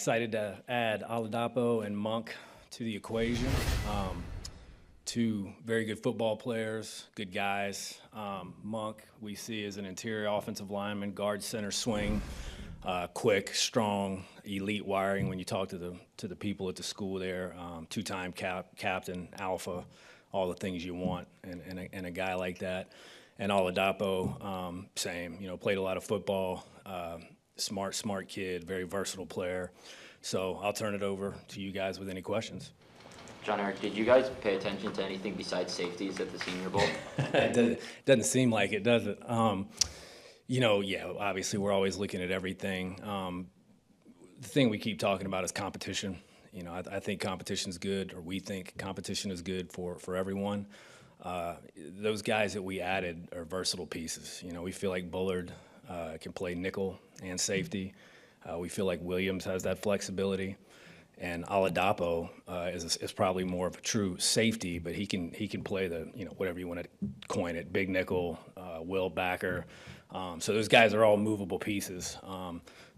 excited to add Oladapo and Monk to the equation. Two very good football players, good guys. Monk, we see as an interior offensive lineman, guard, center, swing, quick, strong, elite wiring. When you talk to the people at the school there, two-time captain, alpha, all the things you want in a guy like that. And Oladapo, same. Played a lot of football. Smart kid, very versatile player. So I'll turn it over to you guys with any questions. Jon-Eric, did you guys pay attention to anything besides safeties at the Senior Bowl? It doesn't seem like it, does it? Obviously we're always looking at everything. The thing we keep talking about is competition. I think competition is good, or we think competition is good for everyone. Those guys that we added are versatile pieces. We feel like Bullard can play nickel and safety. We feel like Williams has that flexibility, and Oladapo is probably more of a true safety, but he can play the whatever you want to coin it, big nickel, will backer. So those guys are all movable pieces.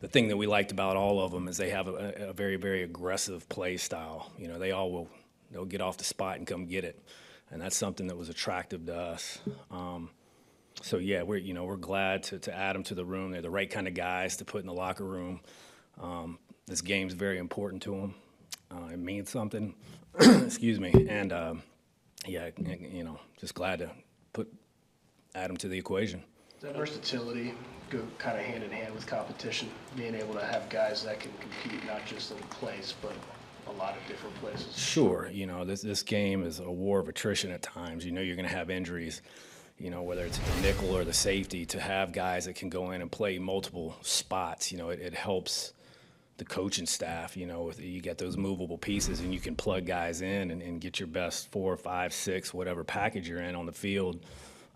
The thing that we liked about all of them is they have a very, very aggressive play style. They'll get off the spot and come get it, and that's something that was attractive to us. So yeah, we're glad to add them to the room. They're the right kind of guys to put in the locker room. This game's very important to them. It means something. Excuse me. And just glad to add them to the equation. That versatility go kind of hand in hand with competition, being able to have guys that can compete not just in a place, but a lot of different places. Sure. This game is a war of attrition at times. You're going to have injuries. Whether it's the nickel or the safety, to have guys that can go in and play multiple spots, it helps the coaching staff. You get those movable pieces and you can plug guys in and get your best 4, 5, 6, whatever package you're in on the field.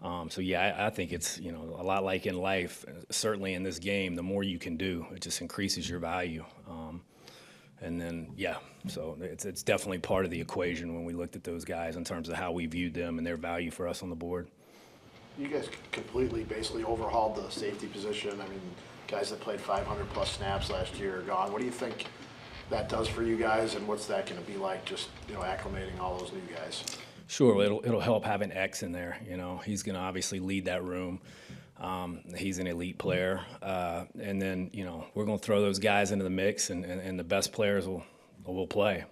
I think it's, a lot like in life, certainly in this game, the more you can do, it just increases your value. So it's definitely part of the equation when we looked at those guys in terms of how we viewed them and their value for us on the board. You guys completely basically overhauled the safety position. I mean, guys that played 500-plus snaps last year are gone. What do you think that does for you guys, and what's that going to be like, just acclimating all those new guys? Sure, it'll help having X in there. He's going to obviously lead that room. He's an elite player, and then we're going to throw those guys into the mix, and the best players will play.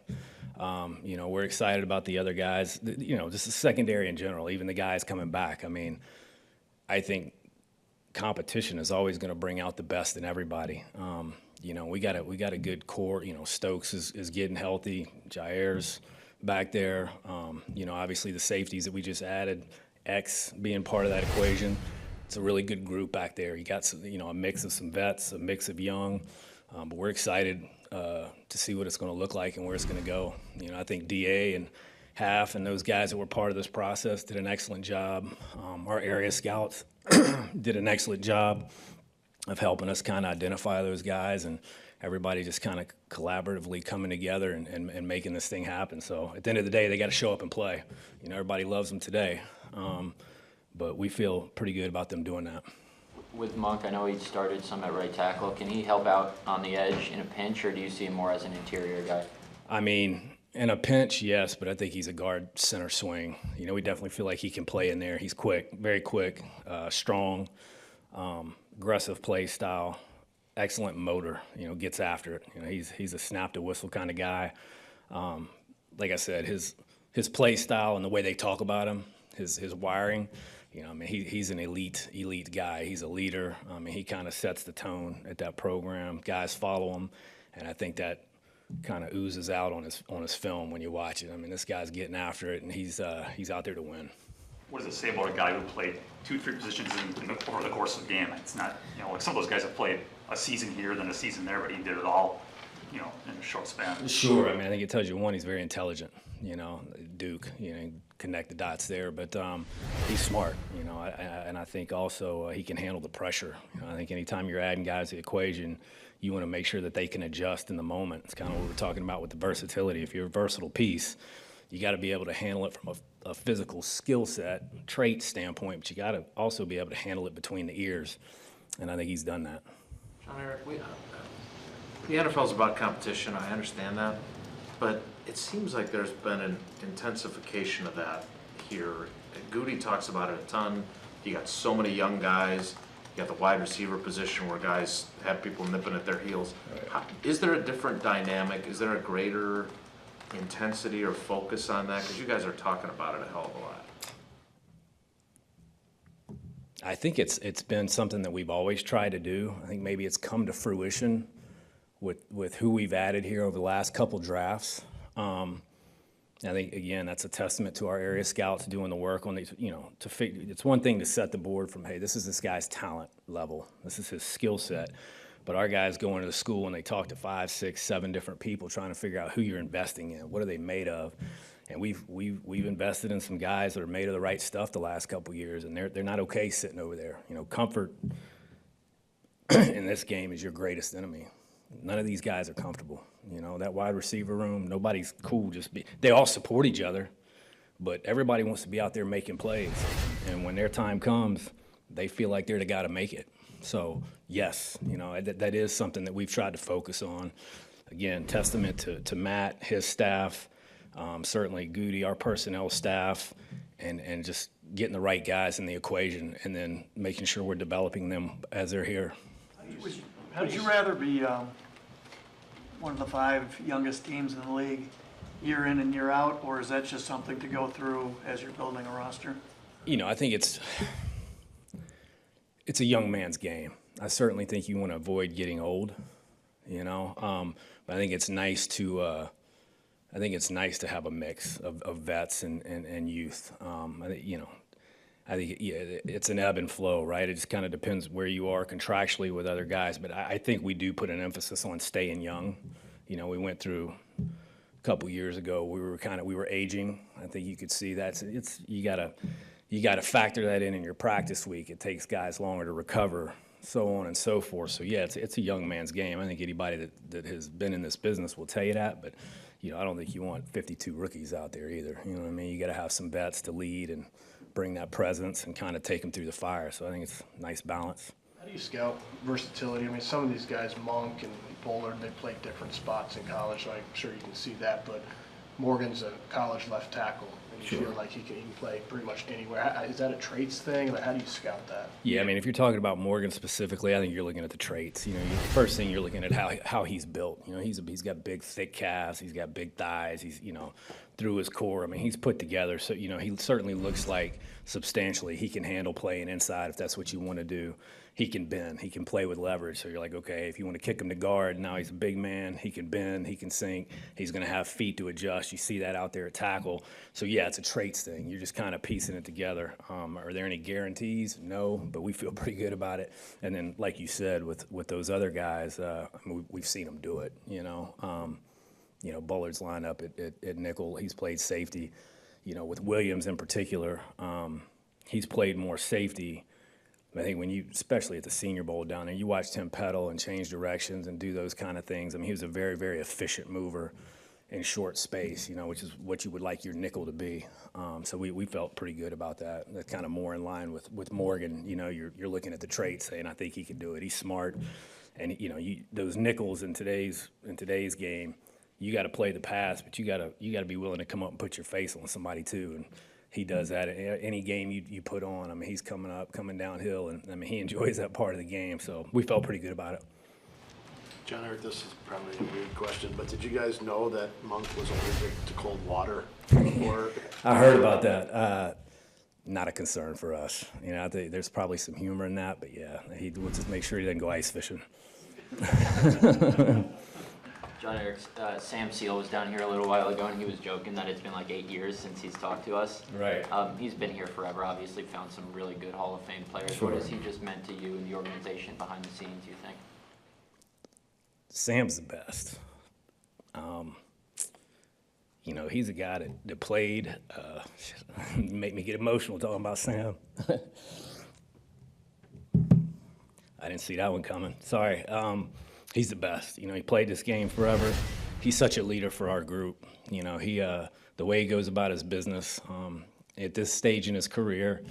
We're excited about the other guys. Just the secondary in general, even the guys coming back. I mean, I think competition is always going to bring out the best in everybody. We got a good core. Stokes is getting healthy. Jair's back there. Obviously the safeties that we just added, X being part of that equation. It's a really good group back there. You got some, a mix of some vets, a mix of young, but we're excited to see what it's going to look like and where it's going to go. I think DA and Half and those guys that were part of this process did an excellent job. Our area scouts did an excellent job of helping us kind of identify those guys, and everybody just kind of collaboratively coming together and making this thing happen. So at the end of the day, they got to show up and play. Everybody loves them today, but we feel pretty good about them doing that. With Monk, I know he started some at right tackle. Can he help out on the edge in a pinch, or do you see him more as an interior guy? I mean, in a pinch, yes, but I think he's a guard, center, swing. We definitely feel like he can play in there. He's quick, very quick, strong, aggressive play style, excellent motor, gets after it. He's a snap to whistle kind of guy. Like I said, his play style and the way they talk about him, his wiring, he's an elite guy. He's a leader. He kind of sets the tone at that program. Guys follow him, and I think that kind of oozes out on his film when you watch it. This guy's getting after it, and he's out there to win. What does it say about a guy who played 2-3 positions over the course of the game? It's not, like some of those guys have played a season here, then a season there, but he did it all, in a short span. Sure. I think it tells you, one, he's very intelligent. Duke, connect the dots there, but he's smart. And I think also he can handle the pressure. I think anytime you're adding guys to the equation, you want to make sure that they can adjust in the moment. It's kind of what we're talking about with the versatility. If you're a versatile piece, you got to be able to handle it from a physical skill set, trait standpoint, but you got to also be able to handle it between the ears. And I think he's done that. Jon-Eric, The NFL's about competition, I understand that, but it seems like there's been an intensification of that here. Goody talks about it a ton. You got so many young guys. You got the wide receiver position where guys have people nipping at their heels. Is there a different dynamic? Is there a greater intensity or focus on that? Because you guys are talking about it a hell of a lot. I think it's been something that we've always tried to do. I think maybe it's come to fruition with who we've added here over the last couple drafts. I think, again, that's a testament to our area scouts doing the work on these, it's one thing to set the board from, hey, this is this guy's talent level. This is his skill set. But our guys go into the school and they talk to 5, 6, 7 different people trying to figure out who you're investing in. What are they made of? And we've invested in some guys that are made of the right stuff the last couple of years, and they're not okay sitting over there. Comfort in this game is your greatest enemy. None of these guys are comfortable. That wide receiver room, nobody's cool. They all support each other, but everybody wants to be out there making plays. And when their time comes, they feel like they're the guy to make it. So yes, that is something that we've tried to focus on. Again, testament to Matt, his staff, certainly Goody, our personnel staff, and just getting the right guys in the equation, and then making sure we're developing them as they're here. Would you rather be one of the 5 youngest teams in the league year in and year out, or is that just something to go through as you're building a roster? I think it's a young man's game. I certainly think you want to avoid getting old, but I think it's nice to have a mix of vets and youth. I think it's an ebb and flow, right? It just kind of depends where you are contractually with other guys. But I think we do put an emphasis on staying young. We went through a couple years ago. We were aging. I think you could see that. You gotta factor that in your practice week. It takes guys longer to recover, so on and so forth. So yeah, it's a young man's game. I think anybody that has been in this business will tell you that. But I don't think you want 52 rookies out there either. You know what I mean? You got to have some vets to lead and bring that presence and kind of take them through the fire. So I think it's a nice balance. How do you scout versatility? I mean, some of these guys, Monk and Bullard, they played different spots in college, so I'm sure you can see that. But Morgan's a college left tackle, and you feel like he can play pretty much anywhere. Is that a traits thing? Like, how do you scout that? Yeah, I mean, if you're talking about Morgan specifically, I think you're looking at the traits. The first thing you're looking at how he's built. He's got big, thick calves. He's got big thighs. He's through his core. I mean, he's put together. So he certainly looks like substantially he can handle playing inside if that's what you want to do. He can bend. He can play with leverage. So you're like, okay, if you want to kick him to guard, now he's a big man. He can bend. He can sink. He's going to have feet to adjust. You see that out there at tackle. So yeah, it's a traits thing. You're just kind of piecing it together. Are there any guarantees? No, but we feel pretty good about it. And then, like you said, with those other guys, we've seen them do it. Bullard's lineup at nickel. He's played safety. With Williams in particular, he's played more safety. I think especially at the Senior Bowl down there, you watched him pedal and change directions and do those kind of things. I mean, he was a very, very efficient mover in short space, which is what you would like your nickel to be. So we felt pretty good about that. That's kind of more in line with Morgan. You're looking at the traits, saying I think he can do it. He's smart, and those nickels in today's game, you got to play the pass, but you got to be willing to come up and put your face on somebody too. And he does that at any game you put on. I mean, he's coming downhill, and I mean, he enjoys that part of the game. So we felt pretty good about it. Jon-Eric, this is probably a weird question, but did you guys know that Monk was allergic to cold water? I heard about that. Not a concern for us. I think there's probably some humor in that, but yeah, we'll just make sure he doesn't go ice fishing. Jon-Eric, Sam Seale was down here a little while ago, and he was joking that it's been like 8 years since he's talked to us. Right. He's been here forever, obviously found some really good Hall of Fame players. Sure. What has he just meant to you and the organization behind the scenes, you think? Sam's the best. He's a guy that played. Make me get emotional talking about Sam. I didn't see that one coming. Sorry. He's the best. He played this game forever. He's such a leader for our group. He the way he goes about his business. At this stage in his career,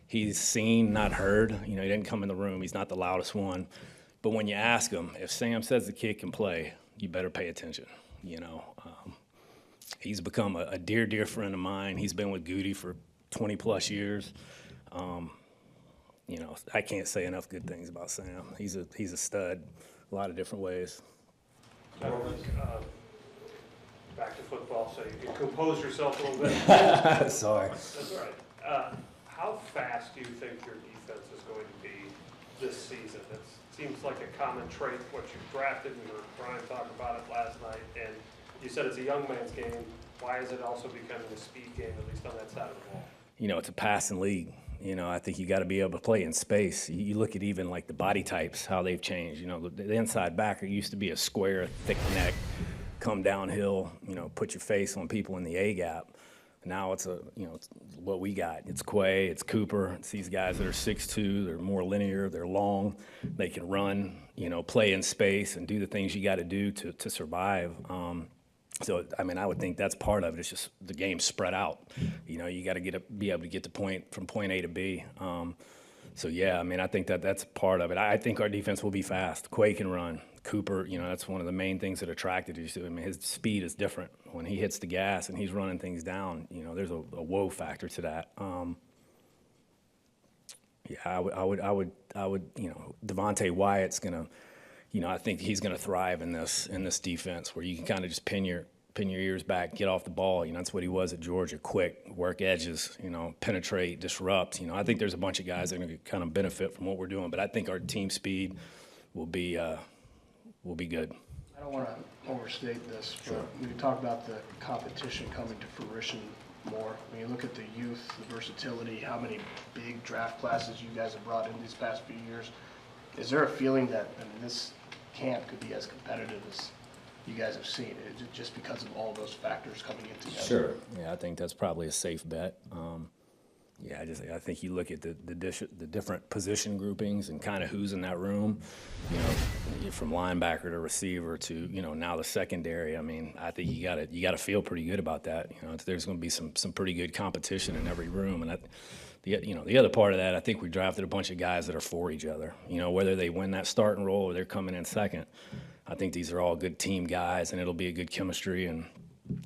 he's seen, not heard. He didn't come in the room. He's not the loudest one, But when you ask him, if Sam says the kid can play, you better pay attention. You know, he's become a dear, dear friend of mine. He's been with Goody for 20 plus years. You know, I can't say enough good things about Sam. He's a stud, a lot of different ways. Gentlemen, back to football, so you can compose yourself a little bit. Sorry. That's all right. How fast do you think your defense is going to be this season? It seems like a common trait, what you've drafted. We heard Brian talk about it last night, and you said it's a young man's game. Why is it also becoming a speed game, at least on that side of the ball? You know, it's a passing league. You know, I think you got to be able to play in space. You look at even like the body types, how they've changed. You know, the inside backer used to be a square, thick neck, come downhill, you know, put your face on people in the A gap. Now it's it's what we got. It's Quay, it's Cooper. It's these guys that are 6'2", they're more linear, they're long, they can run, you know, play in space and do the things you got to do to survive. So, I mean, I would think that's part of it. It's just the game spread out. You know, you got to be able to get from point A to B. So, yeah, I mean, I think that's part of it. I think our defense will be fast. Quay can run. Cooper, you know, that's one of the main things that attracted you to him. I mean, his speed is different. When he hits the gas and he's running things down, you know, there's a whoa factor to that. Yeah, I would, you know, Devontae Wyatt's gonna, you know, I think he's gonna thrive in this defense where you can kind of just pin your ears back, get off the ball. You know, that's what he was at Georgia. Quick, work edges, you know, penetrate, disrupt. You know, I think there's a bunch of guys that are gonna kind of benefit from what we're doing. But I think our team speed will be good. I don't want to overstate this, but when you talk about the competition coming to fruition more, when you look at the youth, the versatility, how many big draft classes you guys have brought in these past few years, is there a feeling that this camp could be as competitive as you guys have seen, just because of all those factors coming in together? Sure. Yeah, I think that's probably a safe bet. Yeah, I think you look at the different position groupings and kind of who's in that room. You know, from linebacker to receiver to, you know, now the secondary. I mean, I think you got to feel pretty good about that. You know, there's going to be some pretty good competition in every room, and the other part of that, I think we drafted a bunch of guys that are for each other. You know, whether they win that starting role or they're coming in second, I think these are all good team guys, and it'll be a good chemistry. And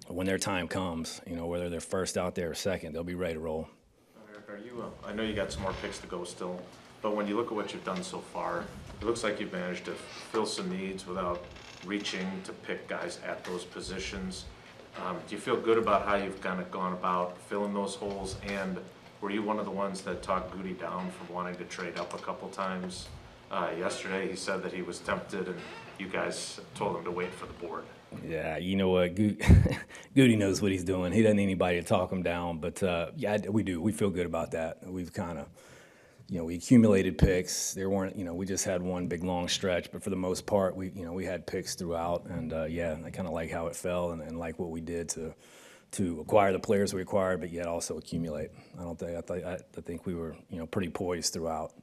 when their time comes, you know, whether they're first out there or second, they'll be ready to roll. Are you, I know you got some more picks to go still, but when you look at what you've done so far, it looks like you've managed to fill some needs without reaching to pick guys at those positions. Do you feel good about how you've kind of gone about filling those holes? And were you one of the ones that talked Goody down from wanting to trade up a couple times? Yesterday he said that he was tempted and you guys told him to wait for the board. Yeah, you know what, Goody knows what he's doing. He doesn't need anybody to talk him down, but yeah, we do. We feel good about that. We've kind of, you know, we accumulated picks. There weren't, you know, we just had one big long stretch, but for the most part, we had picks throughout, and yeah, I kind of like how it fell and like what we did to acquire the players we acquired, but yet also accumulate. I think we were, you know, pretty poised throughout.